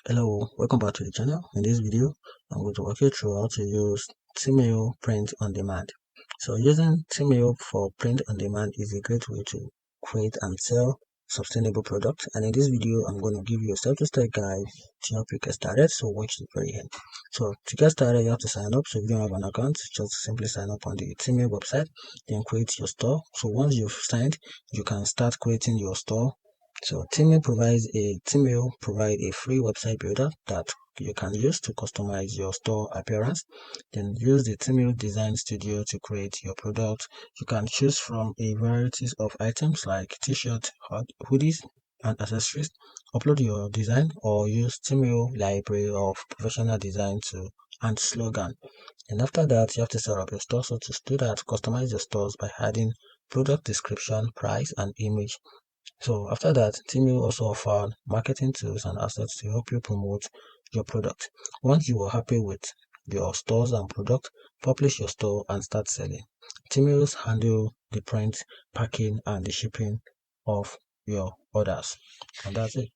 Hello, welcome back to the channel. In this video, I'm going to walk you through how to use Teemill Print on Demand. So using Teemill for print on demand is a great way to create and sell sustainable products. And in this video, I'm going to give you a step-to-step guide to help you get started. So watch the very end. So to get started, you have to sign up. So if you don't have an account, just simply sign up on the Teemill website, then create your store. So once you've signed, you can start creating your store. So Teemill provides a free website builder that you can use to customize your store appearance. Then use the Teemill Design Studio to create your product. You can choose from a variety of items like t-shirts, hoodies, and accessories. Upload your design or use Teemill library of professional design and slogan. And after that, you have to set up your store. So to do that, customize your stores by adding product description, price, and image. So after that, Teemill also offer marketing tools and assets to help you promote your product. Once you are happy with your stores and product, publish your store and start selling. Teemill handle the print, packing, and the shipping of your orders. And that's it.